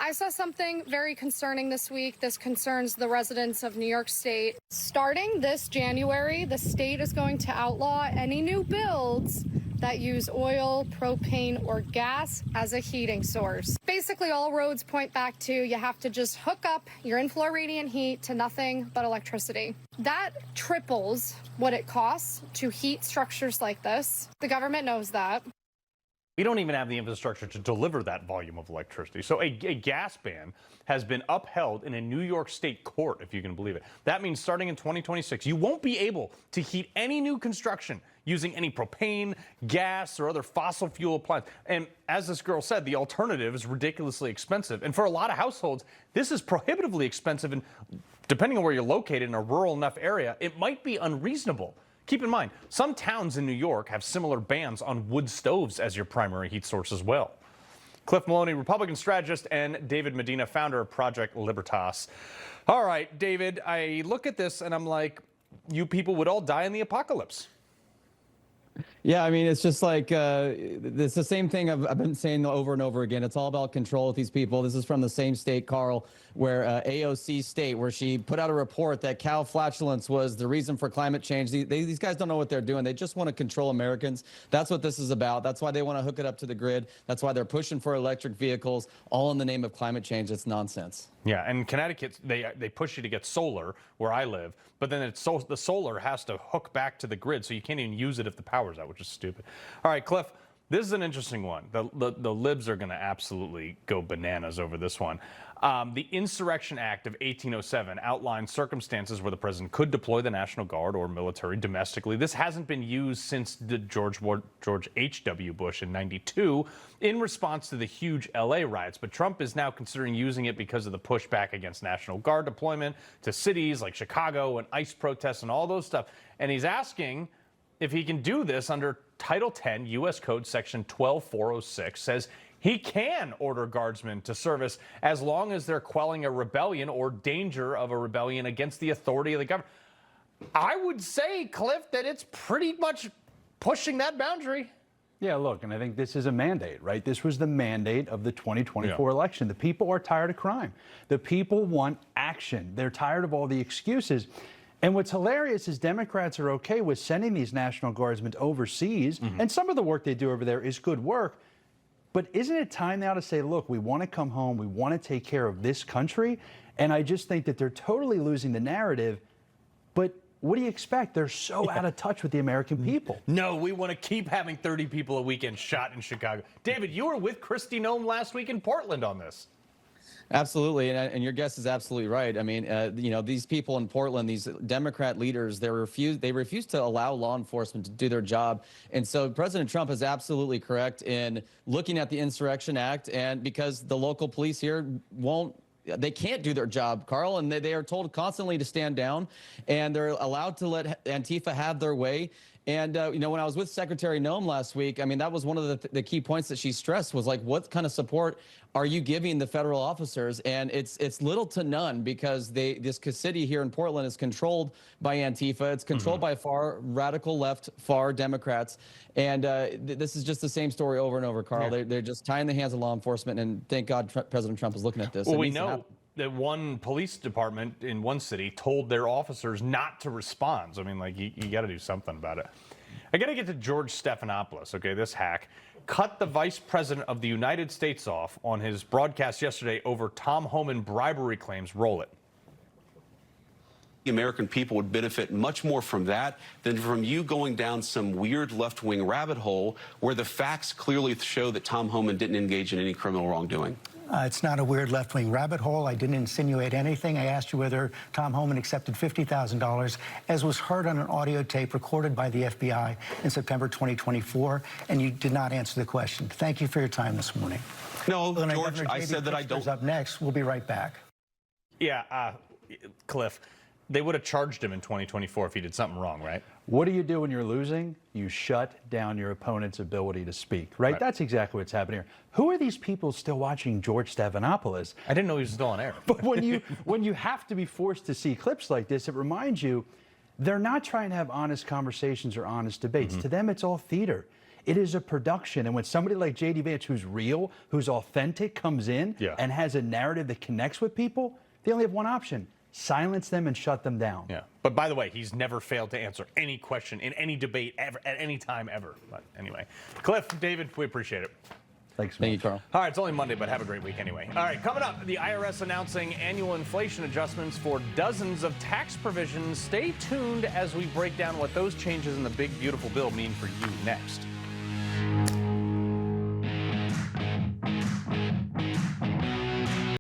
I saw something very concerning this week. This concerns the residents of New York State. Starting this January, the state is going to outlaw any new builds that use oil, propane, or gas as a heating source. Basically, all roads point back to you have to just hook up your in-floor radiant heat to nothing but electricity. That triples what it costs to heat structures like this. The government knows that. We don't even have the infrastructure to deliver that volume of electricity. So a gas ban has been upheld in a New York State court, if you can believe it. That means starting in 2026, you won't be able to heat any new construction using any propane, gas, or other fossil fuel appliances. And as this girl said, the alternative is ridiculously expensive. And for a lot of households, this is prohibitively expensive. And depending on where you're located in a rural enough area, it might be unreasonable. Keep in mind, some towns in New York have similar bans on wood stoves as your primary heat source as well. Cliff Maloney, Republican strategist, and David Medina, founder of Project Libertas. All right, David, I look at this and I'm like, you people would all die in the apocalypse. Yeah, I mean, it's just like it's the same thing I've been saying over and over again. It's all about control with these people. This is from the same state, Carl, where AOC State, where she put out a report that cow flatulence was the reason for climate change. These guys don't know what they're doing. They just want to control Americans. That's what this is about. That's why they want to hook it up to the grid. That's why they're pushing for electric vehicles, all in the name of climate change. It's nonsense. Yeah, and Connecticut, they push you to get solar where I live, but then the solar has to hook back to the grid, so you can't even use it if the power's out, which is stupid. All right, Cliff, this is an interesting one. The libs are going to absolutely go bananas over this one. The Insurrection Act of 1807 outlines circumstances where the president could deploy the National Guard or military domestically. This hasn't been used since the George H.W. Bush in '92 in response to the huge L.A. riots. But Trump is now considering using it because of the pushback against National Guard deployment to cities like Chicago and ICE protests and all those stuff. And he's asking if he can do this under Title 10 U.S. Code Section 12406 says he can order guardsmen to service as long as they're quelling a rebellion or danger of a rebellion against the authority of the government. I would say, Cliff, that it's pretty much pushing that boundary. Yeah, look, and I think this is a mandate, right? This was the mandate of the 2024 election. The people are tired of crime. The people want action. They're tired of all the excuses. And what's hilarious is Democrats are okay with sending these National Guardsmen overseas, and some of the work they do over there is good work. But isn't it time now to say, look, we want to come home, we want to take care of this country? And I just think that they're totally losing the narrative. But what do you expect? They're so out of touch with the American people. No, we want to keep having 30 people a weekend shot in Chicago. David, you were with Kristi Noem last week in Portland on this. Absolutely, and your guess is absolutely right. I mean, you know, these people in Portland, these Democrat leaders, they refuse to allow law enforcement to do their job. And so President Trump is absolutely correct in looking at the Insurrection Act, and because the local police here they can't do their job, Carl, and they are told constantly to stand down, and they're allowed to let Antifa have their way. And, you know, when I was with Secretary Noem last week, I mean, that was one of the key points that she stressed was like, what kind of support are you giving the federal officers? And it's little to none, because this city here in Portland is controlled by Antifa. It's controlled by far radical left, far Democrats. And this is just the same story over and over, Carl. Yeah. They're just tying the hands of law enforcement. And thank God President Trump is looking at this. Well, we know that one police department in one city told their officers not to respond. So, I mean, like, you got to do something about it. I got to get to George Stephanopoulos, okay? This hack cut the vice president of the United States off on his broadcast yesterday over Tom Homan bribery claims. Roll it. The American people would benefit much more from that than from you going down some weird left-wing rabbit hole where the facts clearly show that Tom Homan didn't engage in any criminal wrongdoing. It's not a weird left-wing rabbit hole. I didn't insinuate anything. I asked you whether Tom Homan accepted $50,000, as was heard on an audio tape recorded by the FBI in September 2024, and you did not answer the question. Thank you for your time this morning. No, George, I said that I don't. Up next, we'll be right back. Yeah, Cliff, they would have charged him in 2024 if he did something wrong, right? What do you do when you're losing? You shut down your opponent's ability to speak, right? That's exactly what's happening here. Who are these people still watching George Stephanopoulos? I didn't know he was still on air. But when you have to be forced to see clips like this, it reminds you they're not trying to have honest conversations or honest debates. To them, it's all theater. It is a production. And when somebody like J.D. Vance, who's real, who's authentic, comes in and has a narrative that connects with people, they only have one option: silence them and shut them down. Yeah. But by the way, he's never failed to answer any question in any debate ever, at any time ever. But anyway, Cliff, David, we appreciate it. Thanks, Thank you, Carl. All right, it's only Monday, but have a great week anyway. All right, coming up, the IRS announcing annual inflation adjustments for dozens of tax provisions. Stay tuned as we break down what those changes in the big, beautiful bill mean for you next.